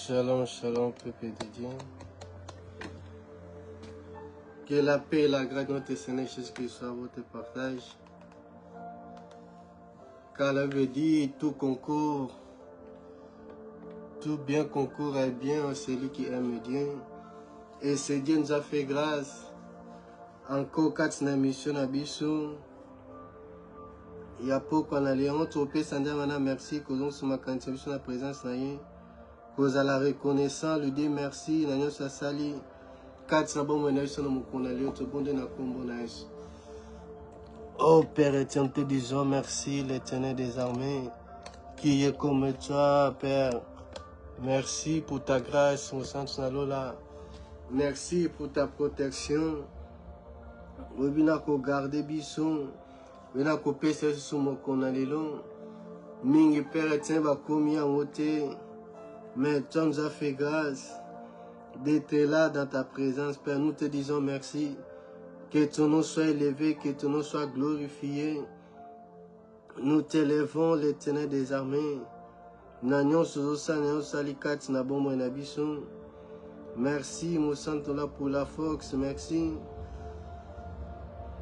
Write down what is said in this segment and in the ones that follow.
Shalom, shalom, peuple de Dieu. Que la paix et la grâce de notre Seigneur Jésus-Christ soient votre partage. Car la veut dire tout concourt, tout bien concourt à bien à celui qui aime Dieu. Et ce Dieu nous a fait grâce. Encore 4 émissions à Bissou. Il y a peu qu'on a les hontes au pays, merci, que l'on soit sur la présence. Cause à la reconnaissance, lui dire merci, nous sommes sali. 4 bon oh Père éternel, te disons merci, l'Éternel des armées, qui est comme toi, Père. Merci pour ta grâce, mon sang là. Merci pour ta protection. Oui, bien qu'on garde bisson, bien qu'on pèse sur mon conalélon. Mingi Père éternel va commis en ôté. Mais tu nous as fait grâce d'être là dans ta présence, Père. Nous te disons merci. Que ton nom soit élevé, que ton nom soit glorifié. Nous t'élevons, l'Éternel des armées. Merci, mon Saint-Là, pour la force. Merci.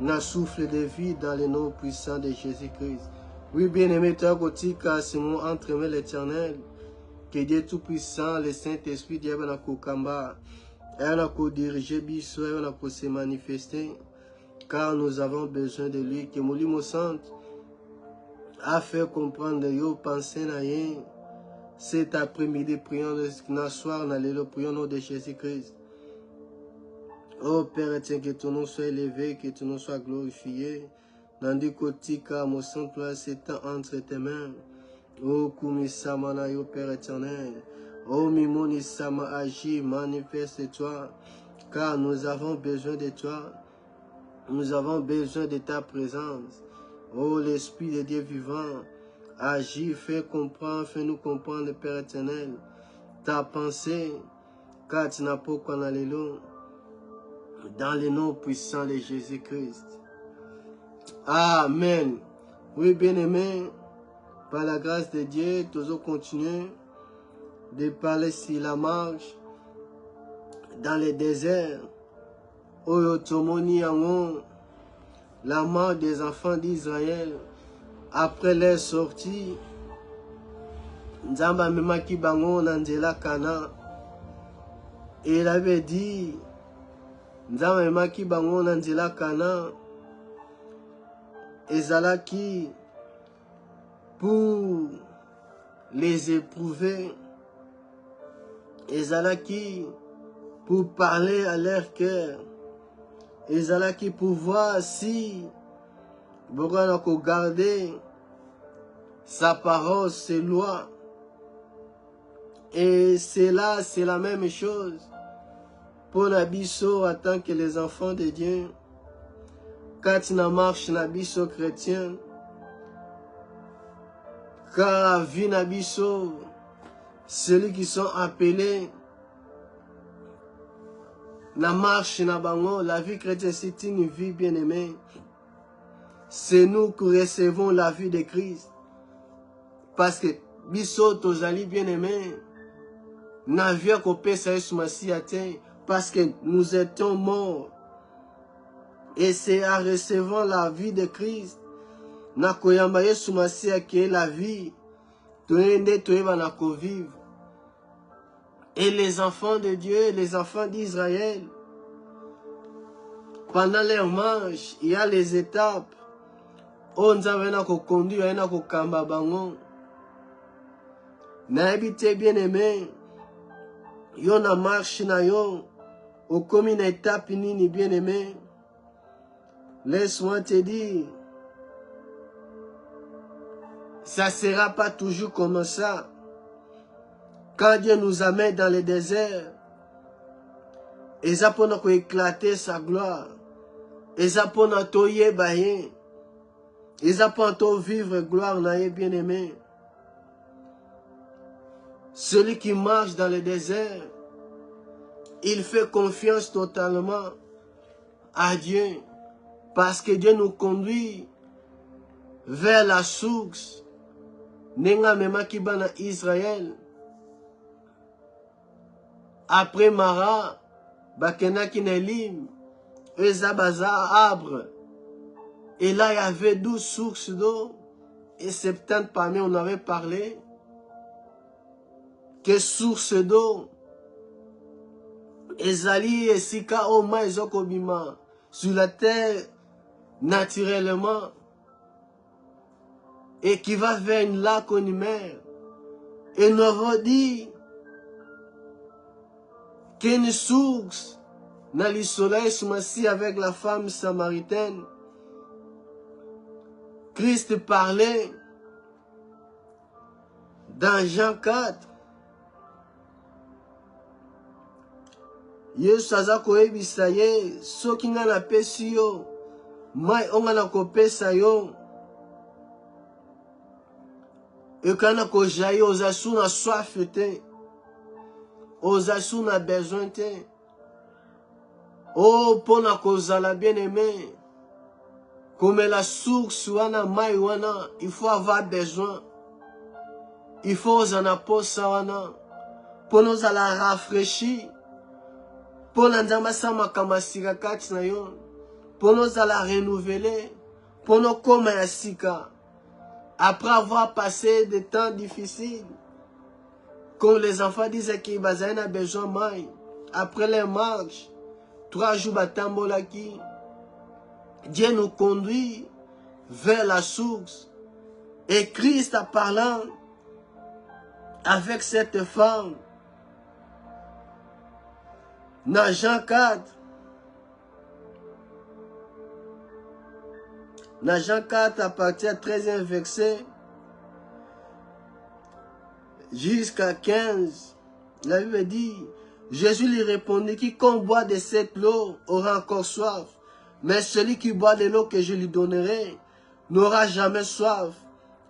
Nous souffle de vie dans le nom puissant de Jésus-Christ. Oui, bien-aimé, toi, Gotika, c'est mon entremets l'Éternel. Que Dieu Tout-Puissant, le Saint-Esprit, Dieu, va nous kamba. Elle a diriger Bissou, elle a se manifester. Car nous avons besoin de lui. Que mon Saint a fait comprendre yo pensée na yen. Cet après-midi, prions le soir, dans le prions au nom de Jésus-Christ. Oh Père éternel, que ton nom soit élevé, que ton nom soit glorifié. Dans du côté, car mon sang, c'est entre tes mains. Oh Kumisama na yo Père éternel. Oh Mimoni Sama agis, manifeste-toi. Car nous avons besoin de toi. Nous avons besoin de ta présence. Oh l'Esprit de Dieu vivant, agis, fais-nous comprendre, Père éternel, ta pensée, car tu n'as pas qu'on a les lots, dans le nom puissant de Jésus-Christ. Amen. Oui, bien-aimé, par la grâce de Dieu, toujours continuer de parler sur la marche, dans le désert, Oyotomoni Yangon, la mort des enfants d'Israël, après leur sortie, Nzamba Memaki Bango Nandela Kana, et il avait dit, Nzamba Memaki Bango Nandela Kana, Ezalaki, pour les éprouver, Ezalaki, pour parler à leur cœur, Ezalaki, pour voir si, Bogan a garder sa parole, ses lois. Et c'est là, c'est la même chose pour Nabiso en tant que les enfants de Dieu. Quand tu marches Nabiso chrétien, car la vie Nabiso, celui qui sont appelés, la marche Nabango, la vie chrétienne, c'est une vie bien-aimée. C'est nous qui recevons la vie de Christ. Parce que Biso, Tozali bien-aimés, n'avions qu'au Père parce que nous étions morts. Et c'est en recevant la vie de Christ, Nakoyambaye Soumassia qui est la vie, vivre. Et les enfants de Dieu, les enfants d'Israël, pendant leur marche, il y a les étapes. On a conduit, on a kamba bango. Na habité bien aimé. Yo na marche na yo. Au comme une étape nini bien aimé. Laisse-moi te dire. Ça ne sera pas toujours comme ça. Quand Dieu nous amène dans le désert, et ça pour nous éclater sa gloire. Et ça pour nous toyer bayen. Et ça pour nous vivre gloire na bien aimé. Celui qui marche dans le désert, il fait confiance totalement à Dieu. Parce que Dieu nous conduit vers la source. Nenga mema kibana Israël. Après Mara, Bakena Kinelim, Ezabaza Arbre. Et là, il y avait 12 sources d'eau. Et 70 parmi, on avait parlé. Que source d'eau. Ezali et Sika Oma et Zokobima. Sur la terre, naturellement. Et qui va vers une lac ou une mer. Et nous avons dit qu'une source dans le soleil se avec la femme samaritaine. Christ parlait dans Jean 4. Yesu aza koyebisa ye soki nga napesi yo mai onga nakopesa yo ekana kozai oza su na soif te oza su na besoin te o mpona kozala bien aimé komela source wana mai wana il faut avoir besoin il faut oza na posa wana mpona ozala rafraîchi mpona nzambe asamaka masika kati na yo mpona ozala renouvelé mpona okoma ya sika après avoir passé des temps difficiles comme les enfants disaient qu'ils bazali na besoin mai après les marches 3 jours batambolaki Dieu nous conduit vers la source et Christ en parlant avec cette femme dans Jean 4, dans Jean 4 à partir du 13e verset jusqu'à 15, la Bible dit, Jésus lui répondit, quiconque boit de cette eau aura encore soif, mais celui qui boit de l'eau que je lui donnerai n'aura jamais soif,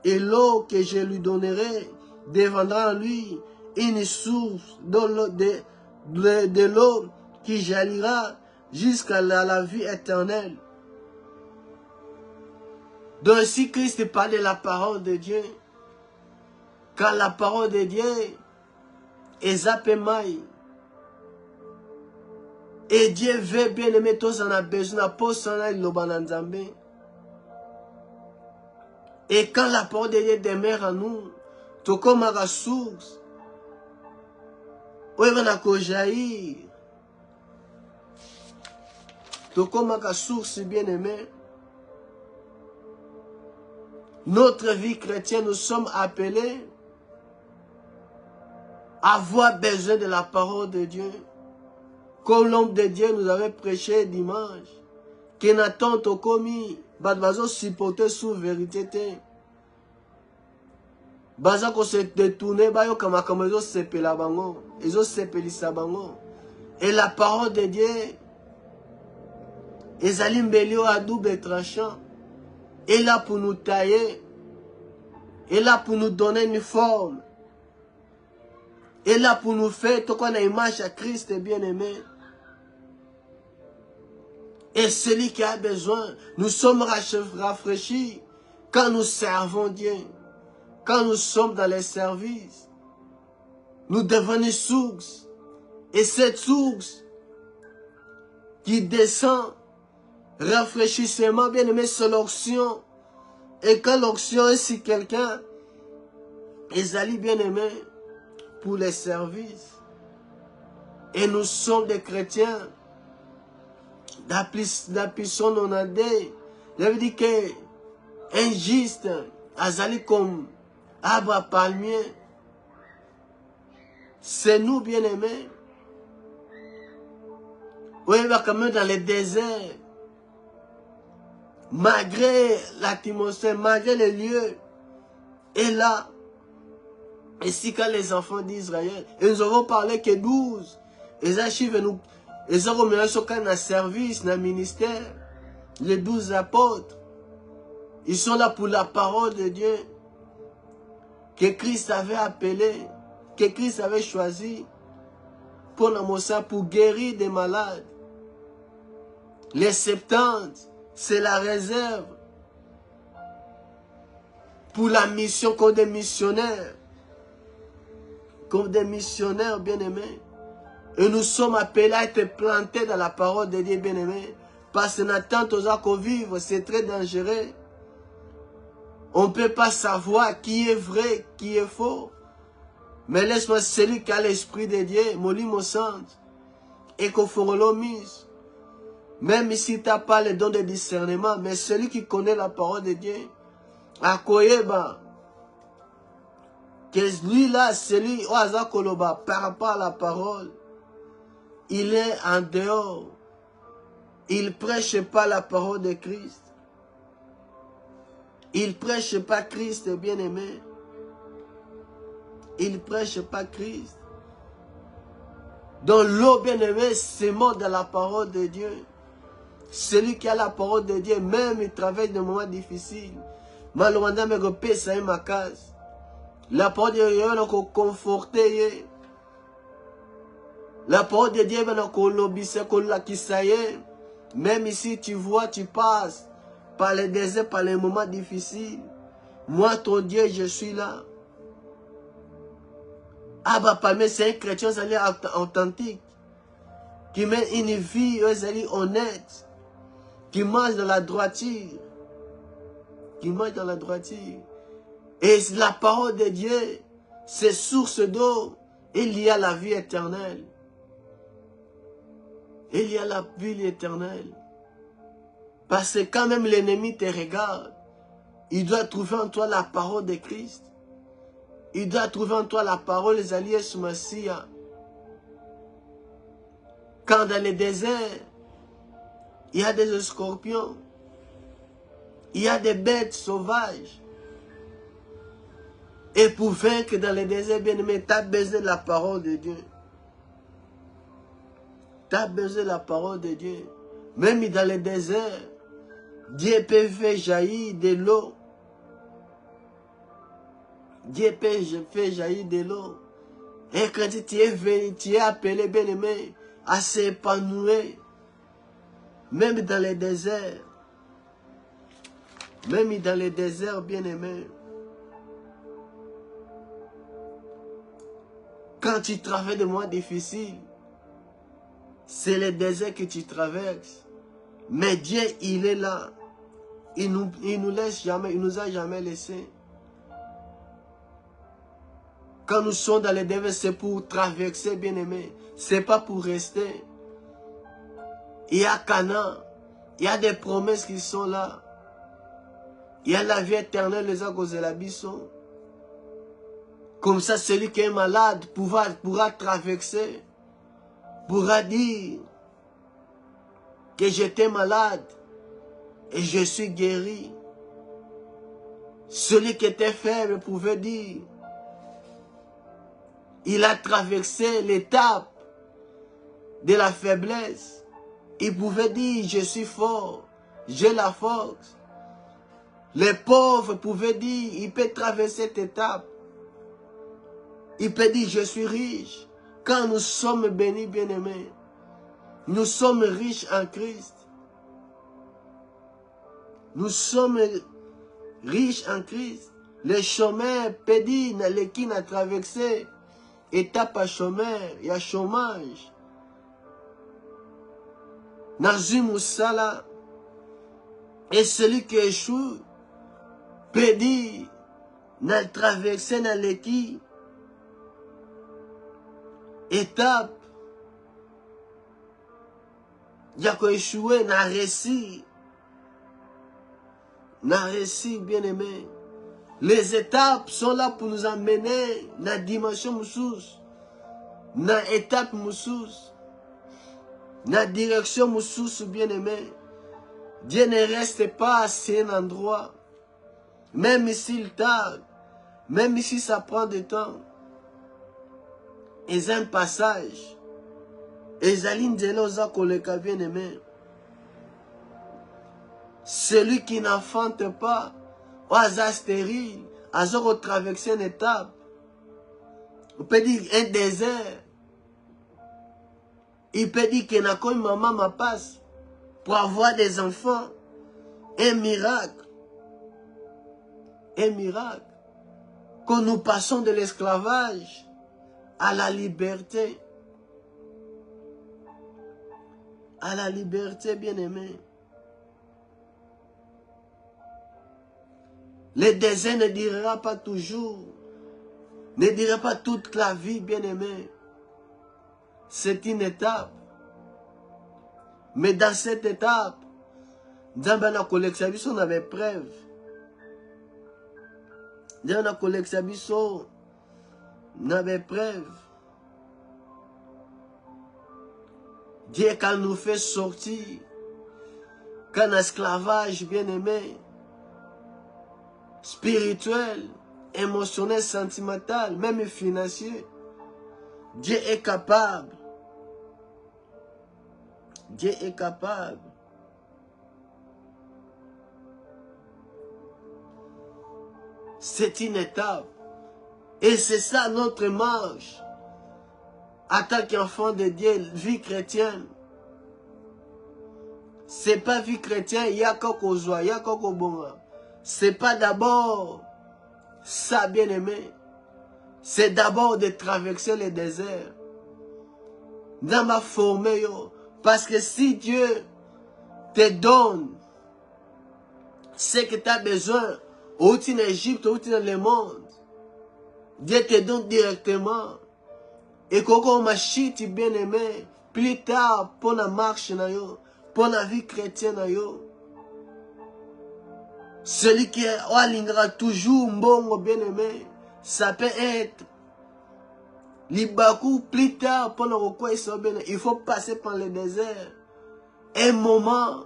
et l'eau que je lui donnerai deviendra en lui une source de l'eau qui jaillira jusqu'à la vie éternelle. Donc si Christ parle de la parole de Dieu, car la parole de Dieu est zapemaï, et Dieu veut bien aimer tous en a besoin, et quand la parole de Dieu demeure en nous, tout comme la source, où il va jaillir, tout comme la source bien-aimée, notre vie chrétienne, nous sommes appelés à avoir besoin de la parole de Dieu. Comme l'homme de Dieu nous avait prêché dimanche, que Nathan Tokomi, Badbazo supporter sous vérité. Baza ko se détourner, bayo kama ezo sepela bango, ezo sepelisa bango. Et la parole de Dieu, ezali mbeli à double tranchant, est là pour nous tailler, est là pour nous donner une forme, est là pour nous faire tout qu'on a image à Christ bien-aimé. Et celui qui a besoin, nous sommes rafraîchis quand nous servons Dieu. Quand nous sommes dans les services, nous devenons source. Et cette source qui descend, rafraîchissement, bien aimé, c'est l'onction. Et quand l'onction est sur quelqu'un, ils allient bien aimé pour les services. Et nous sommes des chrétiens. D'application non adé. J'avais dit que un juste, azali comme arbre palmier, c'est nous bien-aimés. Oui, il va quand même dans les déserts. Malgré l'atmosphère, malgré les lieux. Et là, ici quand les enfants d'Israël, et nous avons parlé que 12, les archives nous, ils ont remis sur un service, dans le ministère, les 12 apôtres. Ils sont là pour la parole de Dieu que Christ avait appelé, que Christ avait choisi pour guérir des malades. Les 70, c'est la réserve pour la mission comme des missionnaires bien-aimés. Et nous sommes appelés à être plantés dans la parole de Dieu, bien-aimé. Parce que Nathan, qu'on vivre, c'est très dangereux. On ne peut pas savoir qui est vrai, qui est faux. Mais laisse-moi celui qui a l'esprit de Dieu, mon sang, et qu'on fera l'omise. Même si tu n'as pas le don de discernement, mais celui qui connaît la parole de Dieu, à Koyeba, que lui-là, celui au hasard Koloba, par rapport à la parole, il est en dehors. Il ne prêche pas la parole de Christ. Il ne prêche pas Christ, bien-aimé. Il ne prêche pas Christ. Donc l'eau, bien-aimé, c'est mort dans la parole de Dieu. Celui qui a la parole de Dieu, même il traverse des moments difficiles. Malheureusement, me repère ça ma case. La parole de Dieu va nous conforter. La parole de Dieu va nous lobisser, même ici, tu vois, tu passes par les déserts, par les moments difficiles. Moi, ton Dieu, je suis là. Ah bah, parmi c'est un chrétien, authentique, qui mène une vie honnête, qui mange dans la droiture, qui mange dans la droiture. Et la parole de Dieu, c'est source d'eau. Il y a la vie éternelle. Il y a la vie éternelle. Parce que quand même l'ennemi te regarde, il doit trouver en toi la parole de Christ. Il doit trouver en toi la parole des alliés sous Messia. Quand dans le désert, il y a des scorpions, il y a des bêtes sauvages. Et pour vaincre dans le désert, bien-aimé, tu as besoin de la parole de Dieu. Tu as besoin de la parole de Dieu. Même dans le désert, Dieu peut faire jaillir de l'eau. Dieu peut faire jaillir de l'eau. Et quand tu es appelé, bien-aimé, à s'épanouir, même dans les déserts, bien-aimé, quand tu traverses des moments difficiles, c'est le désert que tu traverses. Mais Dieu, il est là. Il nous laisse jamais, il nous a jamais laissé. Quand nous sommes dans les déserts, c'est pour traverser, bien-aimé. C'est pas pour rester. Il y a Canaan. Il y a des promesses qui sont là. Il y a la vie éternelle, les actes de la bisson. Comme ça, celui qui est malade pourra traverser. Pourra dire que j'étais malade et je suis guéri. Celui qui était faible pouvait dire, il a traversé l'étape de la faiblesse. Il pouvait dire, je suis fort, j'ai la force. Les pauvres pouvaient dire, il peut traverser cette étape. Il peut dire, je suis riche. Quand nous sommes bénis, bien-aimés, nous sommes riches en Christ. Nous sommes riches en Christ. Les chômeurs peut dire, qui n'a traversé étape à chômeur, il y a chômage. Nazumoussala. Et celui qui échoue peut dire, n'a traversé dans l'équipe étape. Il y a qu'à échouer, n'a réussi. N'a réussi, bien-aimé. Les étapes sont là pour nous emmener dans la dimension moussous. Dans l'étape moussous. Dans la direction moussous, bien-aimé. Dieu ne reste pas à un endroit. Même s'il tarde. Même si ça prend du temps. Et un passage. Et Zaline Delosa Koleka, bien-aimé. Celui qui n'enfante pas, au hasard stérile, à traverser une étape. On peut dire un désert. Il peut dire qu'il n'a qu'une maman ma passe pour avoir des enfants. Un miracle. Un miracle. Quand nous passons de l'esclavage à la liberté. à la liberté, bien-aimé. Le désert ne durera pas toujours, ne durera pas toute la vie, bien-aimé. C'est une étape. Mais dans cette étape, dans la collection, on avait preuve. Dans la collection, on avait preuve. Dieu, quand nous fait sortir, qu'un esclavage, bien-aimé, spirituel, émotionnel, sentimental, même financier, Dieu est capable. Dieu est capable. C'est une étape. Et c'est ça notre marche. En tant qu'enfant de Dieu, vie chrétienne. C'est pas vie chrétienne, il y a qu'au joie, il y a qu'au bon. C'est pas d'abord ça, bien-aimé. C'est d'abord de traverser le désert. Dans ma formée, parce que si Dieu te donne ce que tu as besoin, ou en Égypte, ou dans le monde, Dieu te donne directement. Et quand machite bien-aimé, plus tard, pour la marche, pour la vie chrétienne, celui qui alignera toujours bon, bien-aimé, ça peut être Libakou, plus tard, pour le recours, il faut passer par le désert. Un moment,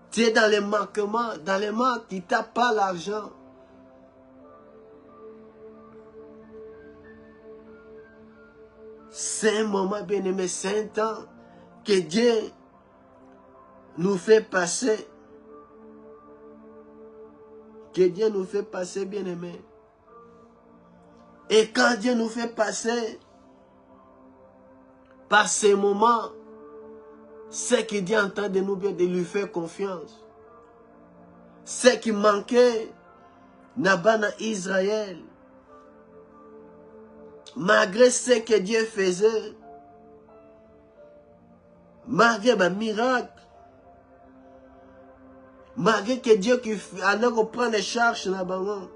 tu es dans les manquements, tu n'as pas l'argent. C'est un moment, bien-aimé, c'est un temps que Dieu nous fait passer. Que Dieu nous fait passer, bien-aimé. Et quand Dieu nous fait passer par ces moments, c'est que Dieu est en train de nous bien, de lui faire confiance. Ce qui manquait dans Israël, malgré ce que Dieu faisait, malgré les miracles, malgré que Dieu qui allait reprendre les charges dans le banc.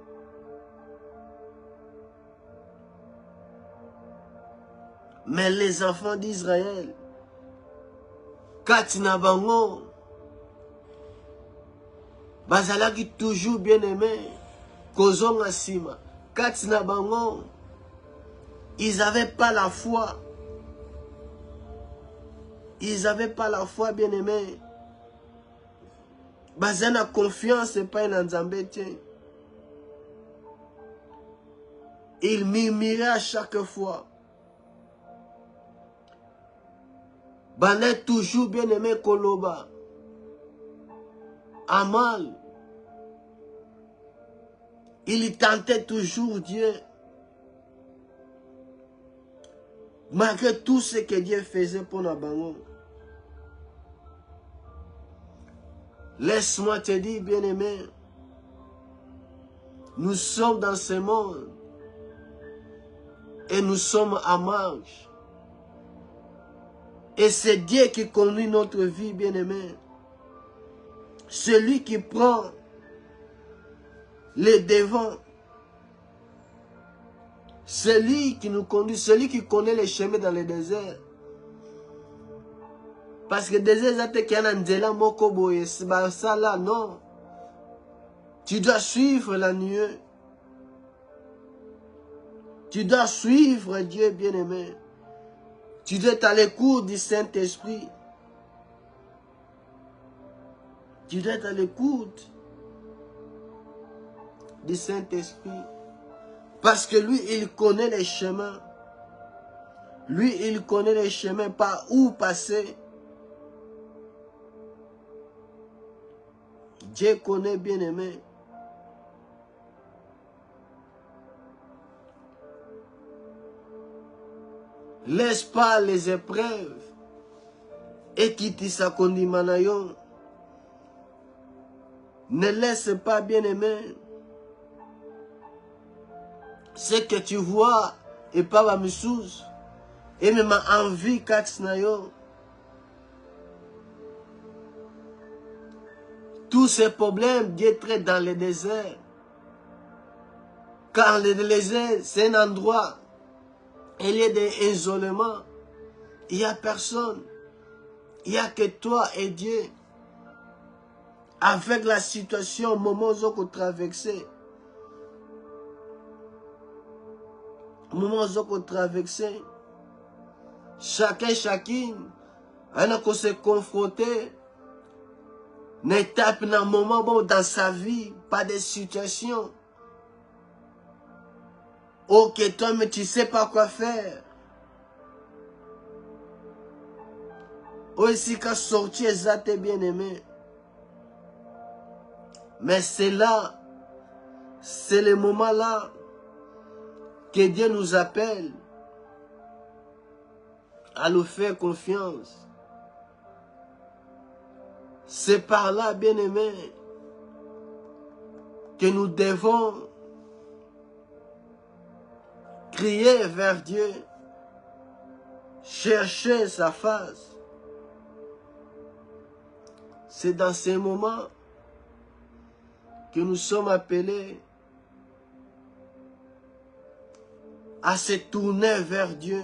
Mais les enfants d'Israël, quand ils n'ont pas toujours bien aimé, quand ils n'avaient pas la foi. Ils n'avaient pas la foi, bien aimé. La confiance n'est pas un Nzambé. Ils murmuraient à chaque fois. Bané toujours bien aimé Koloba. Amal. Il tentait toujours Dieu. Malgré tout ce que Dieu faisait pour Nabango. Laisse-moi te dire, bien aimé. Nous sommes dans ce monde. Et nous sommes en marche. Et c'est Dieu qui conduit notre vie, bien-aimé. Celui qui prend les devants. Celui qui nous conduit, celui qui connaît les chemins dans le désert. Parce que le désert, c'est qu'il y a un délai, c'est ça là, non. Tu dois suivre la nuée. Tu dois suivre Dieu, bien-aimé. Tu dois être à l'écoute du Saint-Esprit. Tu dois être à l'écoute du Saint-Esprit. Parce que lui, il connaît les chemins. Lui, il connaît les chemins par où passer. Dieu connaît, bien-aimé. Laisse pas les épreuves et quitte sa condamnation. Ne laisse pas, bien-aimé, ce que tu vois et pas ma missous et même envie katsnayo. tous ces problèmes, Dieu traite dans le désert. Car le désert, c'est un endroit, il y a des isolements. Il n'y a personne. Il n'y a que toi et Dieu. Avec la situation, au moment où vous traversez. Au moment où vous traversez. Chacune, on a se confronter. Une étape, un moment bon dans sa vie, pas des situations. Ok, toi, mais tu sais pas quoi faire. Aussi, quand sortir, ça t'es bien aimé. Mais c'est là, c'est le moment là que Dieu nous appelle à nous faire confiance. C'est par là, bien aimé, que nous devons crier vers Dieu, chercher sa face. C'est dans ces moments que nous sommes appelés à se tourner vers Dieu.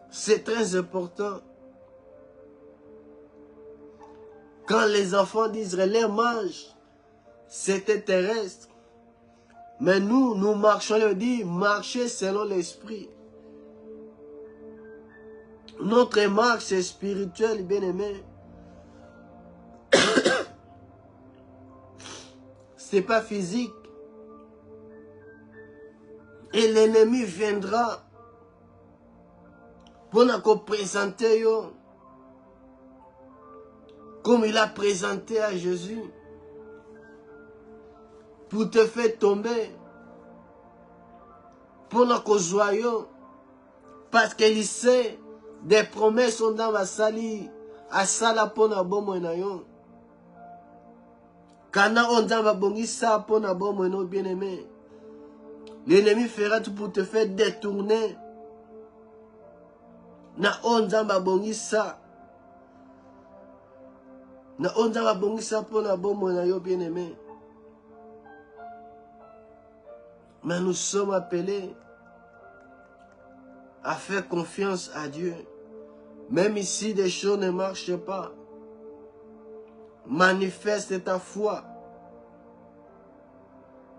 C'est très important. Quand les enfants d'Israël mangent, c'était terrestre. Mais nous marchons, on dit, marcher selon l'esprit. Notre marche est spirituelle, bien aimé. C'est pas physique. Et l'ennemi viendra pour nous présenter comme il a présenté à Jésus. Pour te faire tomber. Pour nous joyeux. Parce qu'il sait des promesses sont dans ma salie. À sala pour nous bon moyen. Quand on va bongi ça pour nous bon moyen bien aimé. L'ennemi fera tout pour te faire détourner. Na on va bongi ça. Na on va bongi ça pour nous bon moyen bien aimé. Mais nous sommes appelés à faire confiance à Dieu. Même ici, des choses ne marchent pas. Manifeste ta foi.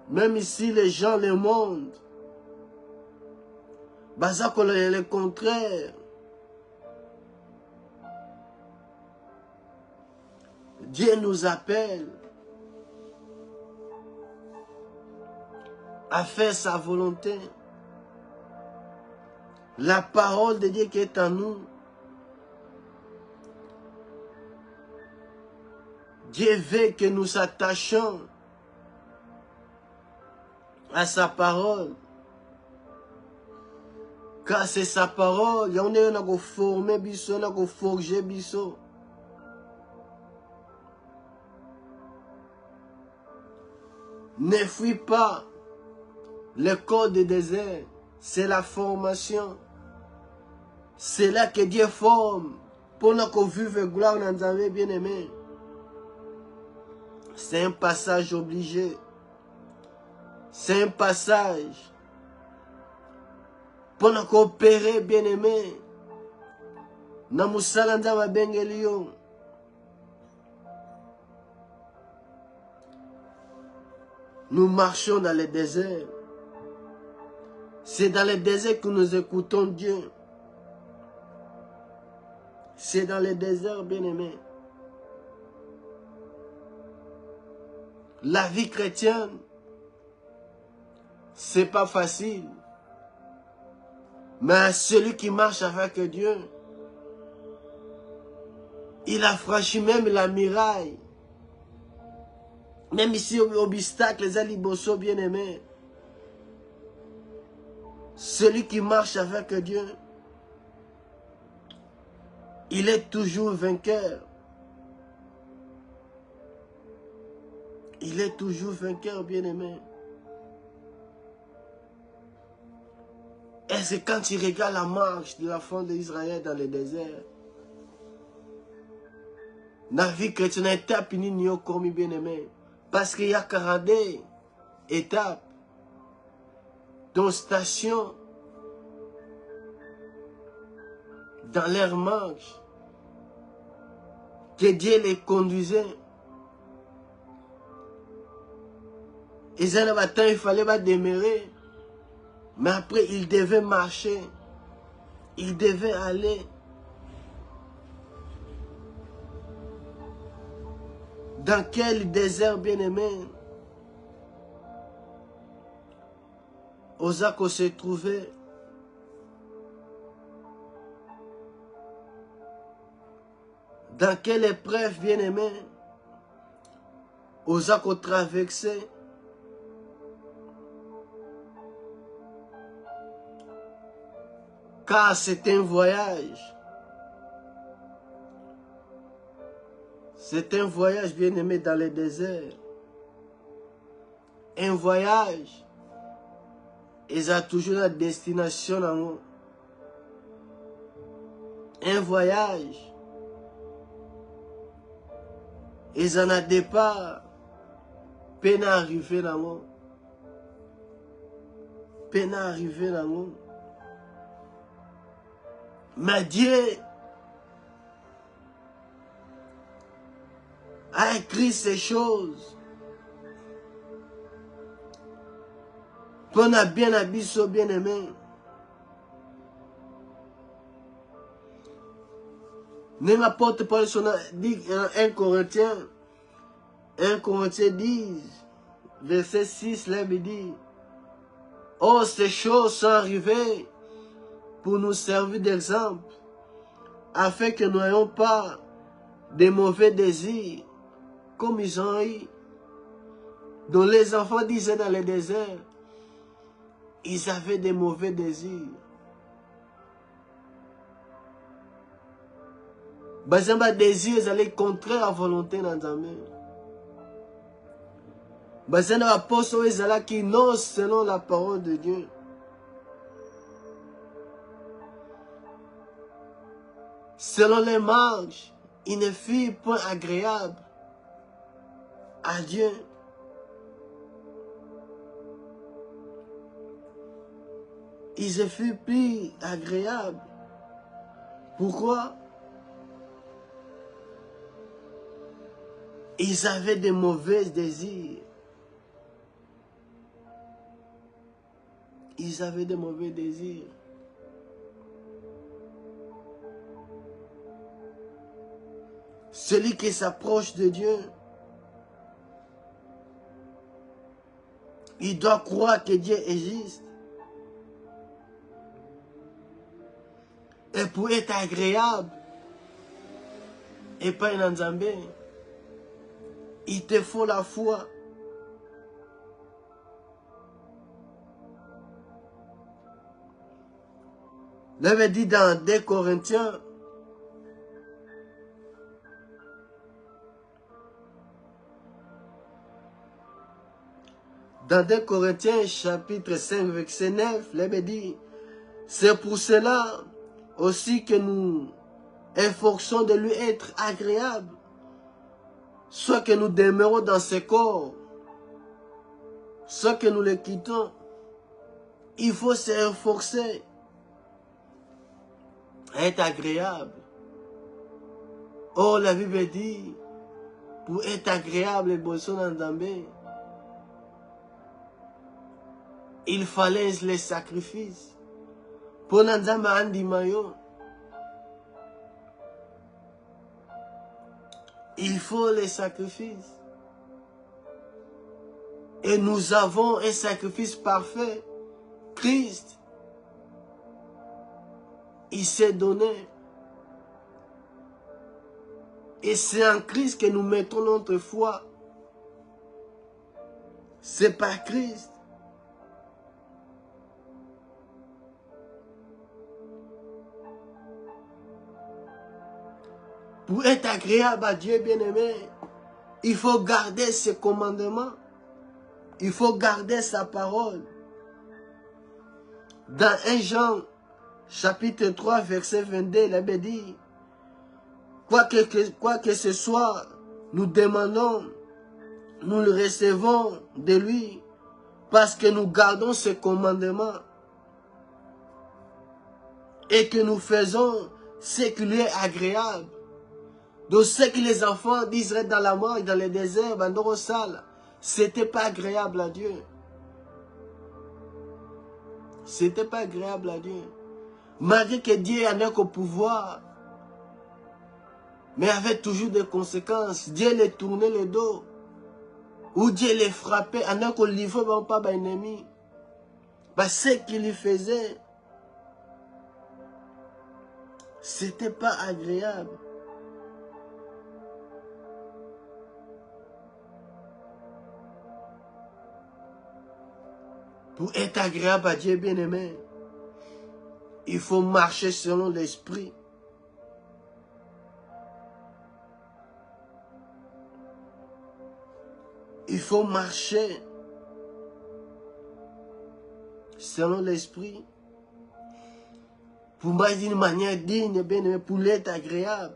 Même ici, les gens, le monde. Baza qu'on est le contraire. Dieu nous appelle à faire sa volonté. La parole de Dieu qui est en nous. Dieu veut que nous s'attachions à sa parole. Car c'est sa parole. Il y en a qui former biso, là qui forger biso. Ne fuis pas le code du désert. C'est la formation. C'est là que Dieu forme. Pour nous qu'on vive gloire dans Nzambe bien aimé. C'est un passage obligé. C'est un passage pour nous coopérer bien aimé. Na musala Nzambe bengeli yo. Nous marchons dans le désert. C'est dans le désert que nous écoutons Dieu. C'est dans le désert, bien-aimé. La vie chrétienne, c'est pas facile. Mais celui qui marche avec Dieu, il a franchi même la muraille. Même ici, obstacle, les alibosso bien-aimés. Celui qui marche avec Dieu, il est toujours vainqueur. Il est toujours vainqueur, bien-aimé. Et c'est quand tu regardes la marche de l'enfant d'Israël dans le désert. La vie chrétienne est étape ni au commis bien-aimé. Parce qu'il y a 42 étapes, dont station, dans leur marche, que Dieu les conduisait. Et un matin, il fallait pas demeurer. Mais après, ils devaient marcher. Ils devaient aller. Dans quel désert bien-aimé Osako se trouvait? Dans quelle épreuve bien-aimé Osako traversait? Car c'est un voyage. C'est un voyage bien-aimé dans le désert. Un voyage. Ils ont toujours la destination en haut. Un voyage. Ils en ont départ. Peine à arriver en haut. Peine à arriver en haut. Mais Dieu a écrit ces choses pour nous bien habiller, bien aimé. Même apôtre Paul dit en 1 Corinthiens 10, verset 6, là il dit, oh, ces choses sont arrivées pour nous servir d'exemple, afin que nous n'ayons pas de mauvais désirs, comme ils ont eu. Dont les enfants disaient dans le désert, ils avaient des mauvais désirs. Bazamba désir, ils allaient contraire à la volonté dans Nzambe. Bazamba apôtre, ils allaient qui non selon la parole de Dieu. Selon les marches, il ne fut point agréable à Dieu. Il se fut plus agréable. Pourquoi? Ils avaient de mauvais désirs. Ils avaient de mauvais désirs. Celui qui s'approche de Dieu, il doit croire que Dieu existe. Et pour être agréable, et pas un Nzambe, il te faut la foi. L'avait dit dans 2 Corinthiens, dans 2 Corinthiens chapitre 5 verset 9, l'avait dit, c'est pour cela aussi que nous efforçons de lui être agréable, soit que nous demeurons dans ce corps, soit que nous le quittons. Il faut s'efforcer à être agréable. Oh, la Bible dit, pour être agréable et bon son Nzambe, il fallait les sacrifices. Pour Nzambe andi mayo, il faut les sacrifices. Et nous avons un sacrifice parfait. Christ, il s'est donné. Et c'est en Christ que nous mettons notre foi. C'est par Christ. Pour être agréable à Dieu bien-aimé, il faut garder ses commandements. Il faut garder sa parole. Dans 1 Jean, chapitre 3, verset 22, il avait dit, quoi que ce soit, nous demandons, nous le recevons de lui, parce que nous gardons ses commandements et que nous faisons ce qui lui est agréable. Donc ce que les enfants d'Israël dans la mort, dans le désert, dans le sale, c'était pas agréable à Dieu. C'était pas agréable à Dieu. Malgré que Dieu en a qu'au pouvoir, mais avait toujours des conséquences. Dieu les tournait le dos. Ou Dieu les frappait, en a qu'on livrait pas l'ennemi. Ce qu'il lui faisait, c'était pas agréable. Pour être agréable à Dieu bien-aimé, il faut marcher selon l'esprit. Il faut marcher selon l'esprit. Pour marcher d'une manière digne, bien-aimé, pour l'être agréable.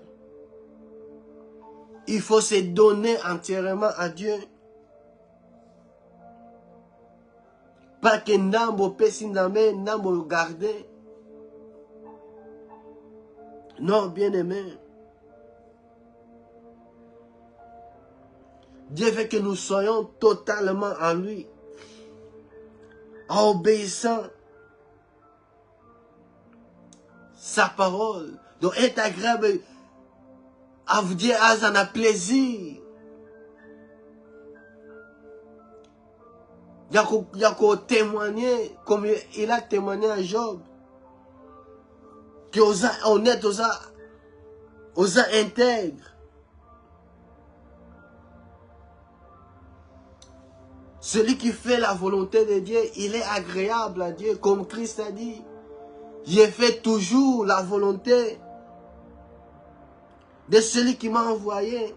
Il faut se donner entièrement à Dieu. Pas que Nambo Pesindame, Nambo garder. Non, bien-aimé. Dieu veut que nous soyons totalement en lui. En obéissant sa parole. Donc être agréable à vous dire, à en a plaisir. Il y a qu'à témoigner, comme il a témoigné à Job. Qu'il est honnête, osa intègre. Celui qui fait la volonté de Dieu, il est agréable à Dieu. Comme Christ a dit, j'ai fait toujours la volonté de celui qui m'a envoyé.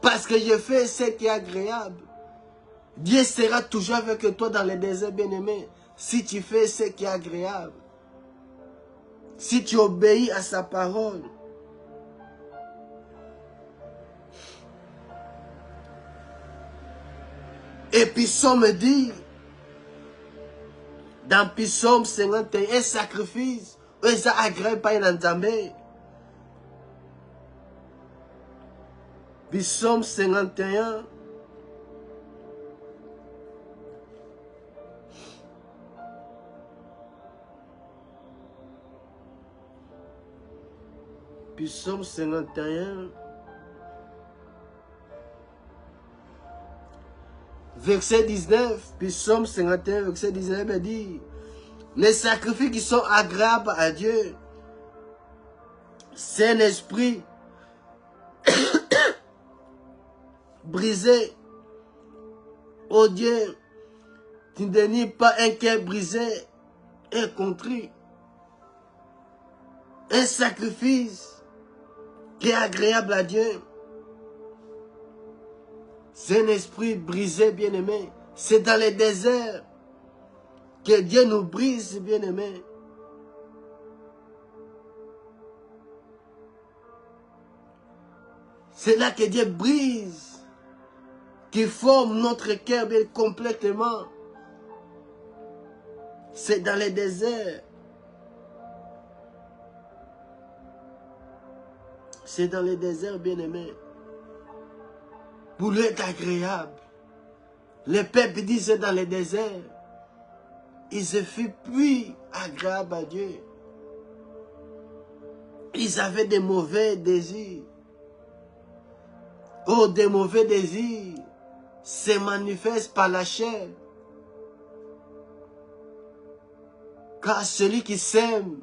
Parce que je fais ce qui est agréable. Dieu sera toujours avec toi dans le désert, bien-aimé. Si tu fais ce qui est agréable. Si tu obéis à sa parole. Et puis Psaume dit, dans Psaume 51, un sacrifice, ça agréable pas un Nzambé. Psaume 51. Psaume 51. Verset 19. Psaume 51, verset 19, il dit, les sacrifices qui sont agréables à Dieu, c'est un esprit brisé. Oh Dieu, tu ne dénies pas un cœur brisé et contrit. Un sacrifice qui est agréable à Dieu. C'est un esprit brisé, bien-aimé. C'est dans les déserts que Dieu nous brise, bien-aimé. C'est là que Dieu brise, qui forme notre cœur bien complètement. C'est dans les déserts. C'est dans les déserts, bien-aimés. Pour lui être agréable. Les peuples disaient dans les déserts, ils se furent plus agréables à Dieu. Ils avaient des mauvais désirs. Oh, des mauvais désirs se manifestent par la chair. Car celui qui sème,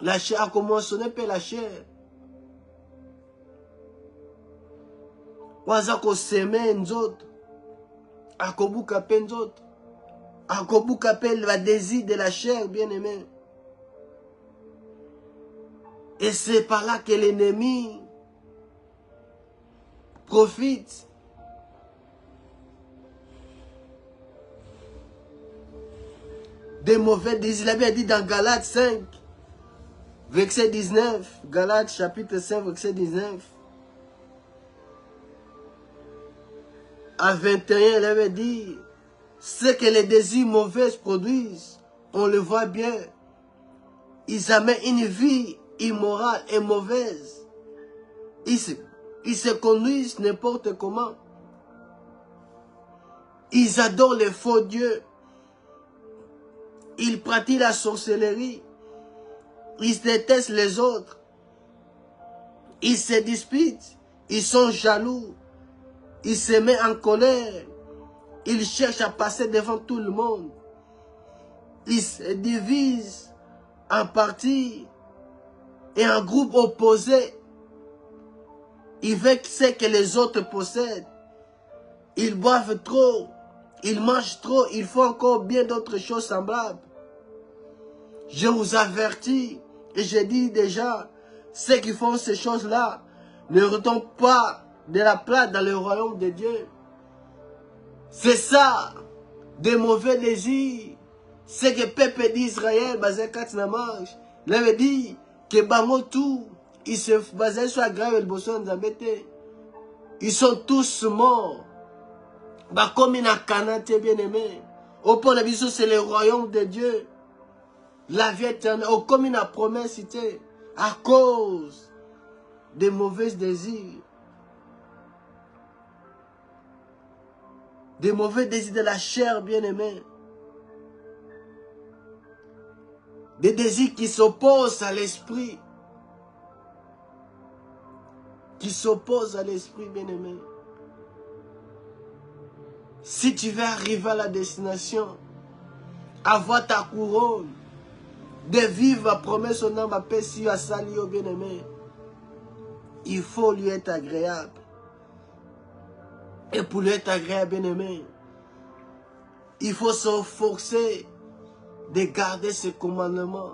la chair a commencé par la chair. Waza ko seme nzoto, akobuka pe nzoto, akobuka pe le désir de la chair, bien-aimé. Et c'est par là que l'ennemi profite. des mauvais désirs. Il avait dit dans Galates 5, verset 19. Galates chapitre 5, verset 19. À 21, il avait dit, ce que les désirs mauvais produisent, on le voit bien. Ils amènent une vie immorale et mauvaise. Ils se conduisent n'importe comment. Ils adorent les faux dieux. Ils pratiquent la sorcellerie. Ils détestent les autres. Ils se disputent. Ils sont jaloux. Ils se mettent en colère. Ils cherchent à passer devant tout le monde. Ils se divisent en partis et en groupes opposés. Ils veulent ce que les autres possèdent. Ils boivent trop. Ils mangent trop. Ils font encore bien d'autres choses semblables. Je vous avertis et je dis déjà, ceux qui font ces choses-là ne retombent pas de la place dans le royaume de Dieu. C'est ça, des mauvais désirs. C'est que le peuple d'Israël, basé quand il marche, il avait dit que bango tout, ils se basaient sur la grave et le bosson d'embêter. Ils sont tous morts. Bah comme il a canate bien aimé. Au point de vue, c'est le royaume de Dieu. La vie éternelle, comme il a promesse, c'était à cause des mauvais désirs. Des mauvais désirs de la chair bien-aimée. Des désirs qui s'opposent à l'esprit. Qui s'opposent à l'esprit bien-aimé. Si tu veux arriver à la destination, avoir ta couronne, de vivre la promesse au nom de paix si à sali au bien-aimé, il faut lui être agréable. Et pour lui être agréable, bien-aimé, il faut s'efforcer de garder ses commandements,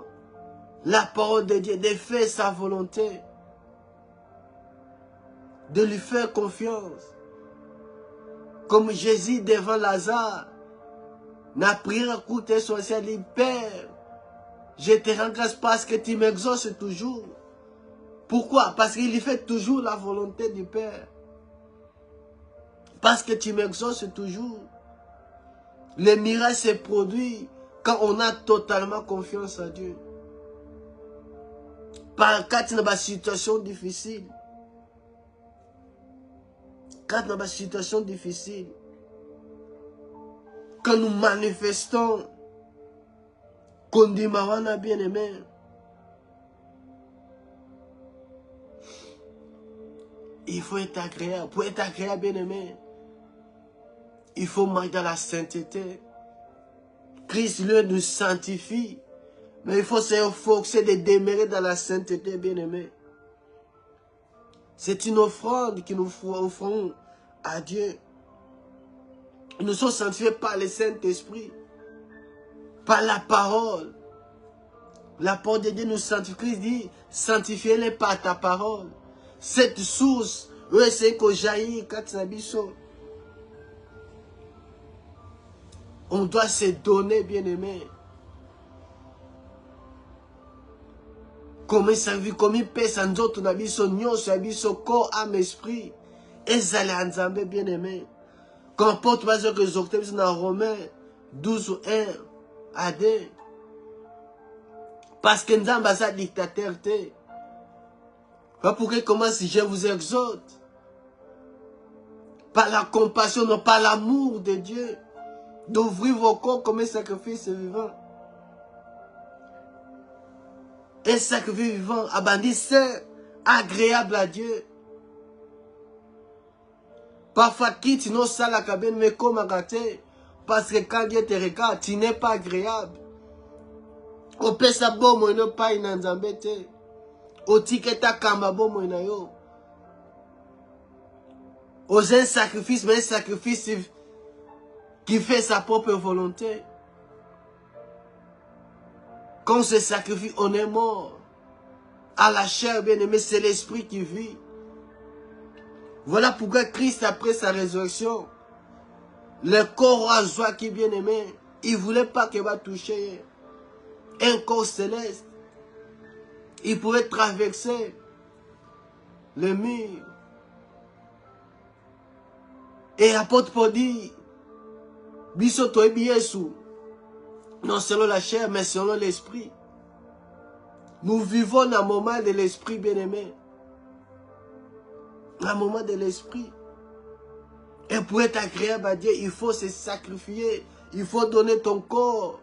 la parole de Dieu, de faire sa volonté, de lui faire confiance. Comme Jésus devant Lazare, n'a prié un coup de son ciel, dit, Père, je te rends grâce parce que tu m'exauces toujours. Pourquoi? Parce qu'il fait toujours la volonté du Père. Parce que tu m'exauces toujours. Le miracle se produit quand on a totalement confiance en Dieu. Quand tu as une situation difficile. Quand tu as une situation difficile. Quand nous manifestons qu'on dit Mawana bien-aimé. Il faut être agréable. Pour être agréable bien-aimé, il faut marcher dans la sainteté. Christ, lui, nous sanctifie. Mais il faut s'efforcer de demeurer dans la sainteté, bien-aimé. C'est une offrande que nous offrons à Dieu. Nous sommes sanctifiés par le Saint-Esprit. Par la parole. La parole de Dieu nous sanctifie. Christ dit, sanctifiez-les par ta parole. Cette source, c'est que jaillit quand tu habites. On doit se donner, bien-aimé. Comme ça vit, comme il pèse en d'autres, on a vu son nion, son corps, âme, esprit. Et ça les ensemble, bien-aimé. Quand porte pas ce que les octaves sont dans Romains 12 1 à 2. Parce que nous avons un dictateur. Pas pour que comment si je vous exhorte. Par la compassion, non par l'amour de Dieu. D'ouvrir vos corps comme un sacrifice vivant. Un sacrifice vivant, abandonné, saint, agréable à Dieu. Parfois, quitte nos salles à cabine, mais comme à gâter. Parce que quand Dieu te regarde, tu n'es pas agréable. Au peut ça bon, moi, non pas une enzambete. Au ticket à Kambabo, moi, non. Aux un sacrifice, mais un sacrifice qui fait sa propre volonté. Quand on se sacrifie, on est mort. À la chair, bien aimé, c'est l'esprit qui vit. Voilà pourquoi Christ, après sa résurrection, le corps à joie qui est bien aimé, Il ne voulait pas qu'il va toucher un corps céleste. Il pouvait traverser le mur. Et l'apôtre Paul dit, Bisoto et Yesu, non selon la chair, mais selon l'esprit. Nous vivons dans un moment de l'esprit, bien-aimé. Un moment de l'esprit. Et pour être agréable à Dieu, il faut se sacrifier. Il faut donner ton corps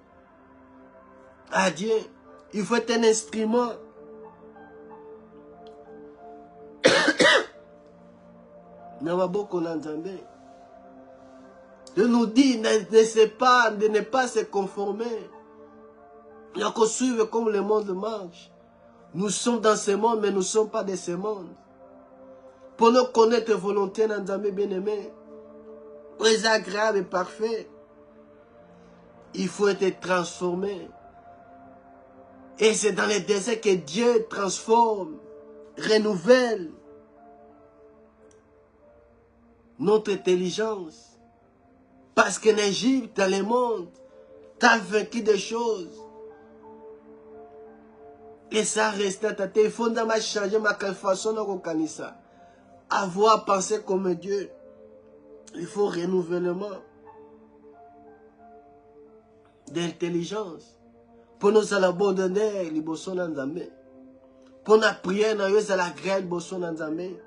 à Dieu. Il faut être un instrument. De nous dire de ne pas se conformer. Il y a qu'on suive comme le monde marche. Nous sommes dans ce monde, mais nous ne sommes pas de ce monde. Pour nous connaître la volonté dans Nzambe bien-aimé, pour être agréable et parfait, il faut être transformé. Et c'est dans les déserts que Dieu transforme, renouvelle notre intelligence. Parce qu'en Égypte, dans le monde, tu as vaincu des choses. Et ça reste à ta tête. Il faut changer ma façon de reconnaître. Avoir pensé comme Dieu. Il faut renouvellement d'intelligence. Pour nous abandonner les bossons dans Nzambe. Pour nous prier dans la grêle bossons dans Nzambe.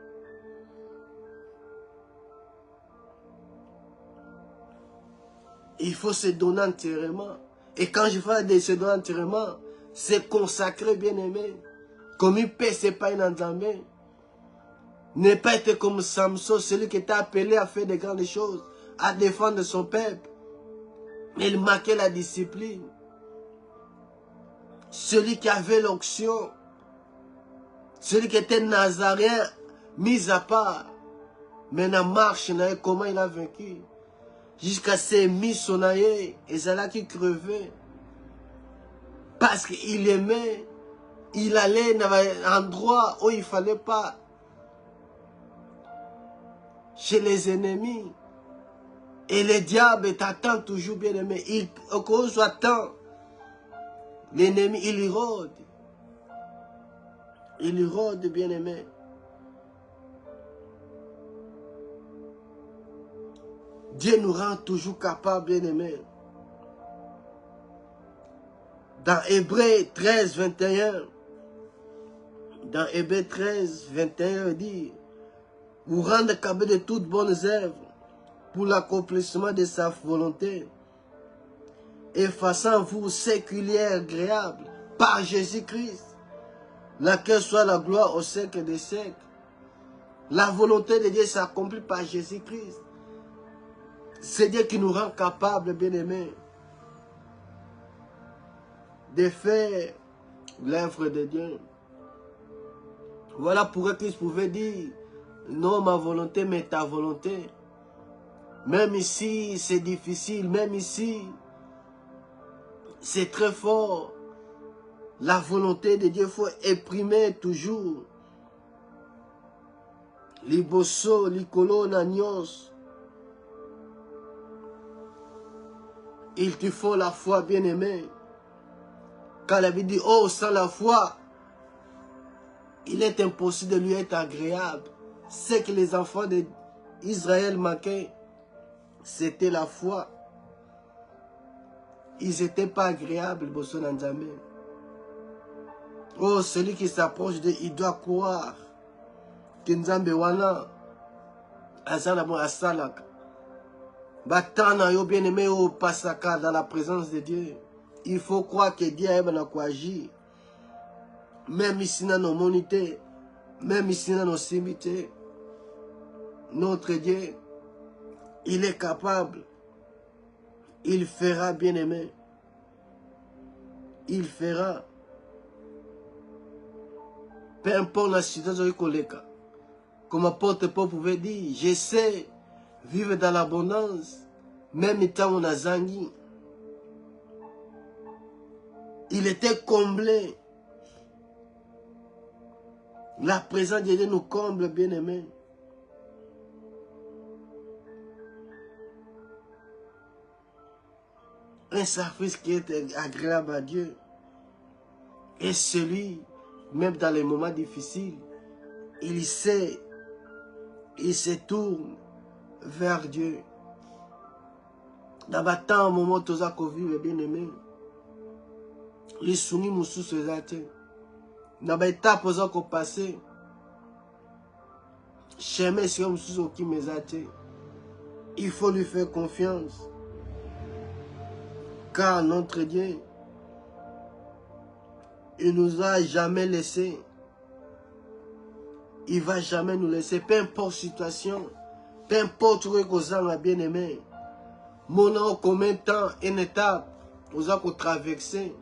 Il faut se donner entièrement. Et quand je parle de se donner entièrement, c'est consacré, bien-aimé. Comme il peut se pas dans Nzambe. Ne pas être comme Samson, celui qui était appelé à faire de grandes choses, à défendre son peuple. Mais il manquait la discipline. Celui qui avait l'onction, celui qui était nazaréen, mis à part. Mais dans la marche, comment il a vaincu? Jusqu'à ses mis son aïe, et c'est là qu'il crevait. Parce qu'il aimait, il allait dans un endroit où il ne fallait pas. Chez les ennemis. Et le diable t'attend toujours, bien aimé. Il cause attend. L'ennemi, il rôde. Il rôde, bien aimé. Dieu nous rend toujours capables, bien aimé. Dans Hébreux 13, 21. Dans Hébreux 13, 21, il dit, vous rendre capable de toutes bonnes œuvres pour l'accomplissement de sa volonté, et faisant vous séculier agréable par Jésus-Christ, laquelle soit la gloire au siècle des siècles. La volonté de Dieu s'accomplit par Jésus-Christ. C'est Dieu qui nous rend capables, bien-aimés, de faire l'œuvre de Dieu. Voilà pourquoi Christ pouvait dire, non ma volonté, mais ta volonté. Même ici, c'est difficile, même ici, c'est très fort. La volonté de Dieu, il faut exprimer toujours. Liboso, Licolo, Nanios. Il te faut la foi, bien-aimé. Quand la Bible dit, oh, sans la foi, il est impossible de lui être agréable. C'est que les enfants d'Israël manquaient, c'était la foi. Ils n'étaient pas agréables, Bosso Nzambe. Oh, celui qui s'approche de, il doit croire que Nzambe wana azala mo asalaka. Batana yo bien-aimé au pasaka dans la présence de Dieu. Il faut croire que Dieu a quoi agir. Même ici dans nos monités, même ici dans nos cimetières, notre Dieu, il est capable. Il fera, bien-aimé. Il fera. Peu importe la situation qu'on est. Comme apôtre Paul pouvait dire, je sais vivre dans l'abondance, même étant on a zangi. Il était comblé. La présence de Dieu nous comble, bien-aimé. Un sacrifice qui est agréable à Dieu. Et celui, même dans les moments difficiles, il se tourne vers Dieu. Dans le temps, au moment où tu as vécu, bien aimé, les soumis moussous se zate. Dans l'étape où tu as passé, chemin sur moussous qui me zate. Il faut lui faire confiance. Car notre Dieu, il ne nous a jamais laissé. Il ne va jamais nous laisser. Peu importe la situation, peu importe où vous êtes bien aimé. Mon nom, combien de temps, une étape, vous avez traversé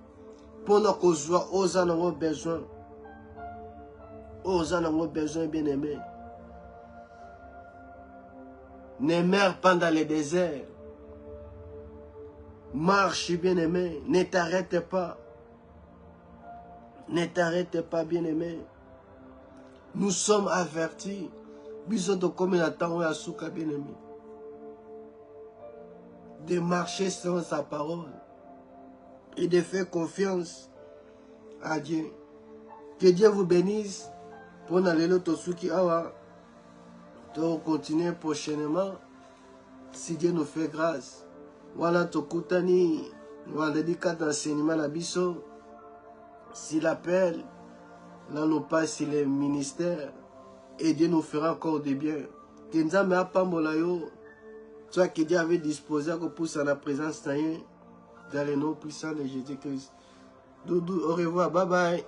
pour que vous ayez besoin. Vous avez besoin, bien aimé. Ne meurs pas dans le désert. Marche, bien aimé. Ne t'arrête pas. Ne t'arrête pas, bien aimé. Nous sommes avertis. Bisous de combien de temps on a souka, bien aimé. De marcher selon sa parole. Et de faire confiance à Dieu. Que Dieu vous bénisse. Pour aller l'autre souki awa. Donc continuer prochainement. Si Dieu nous fait grâce. Voilà tokutani. Voilà dédicat d'enseignement à biso. S'il appelle. Là nous passe sur les ministères. Et Dieu nous fera encore des biens. Que nous avons pas yo. Toi que Dieu avait disposé à pousser à la présence dans le nom puissant de Jésus-Christ. Doudou, au revoir, bye bye.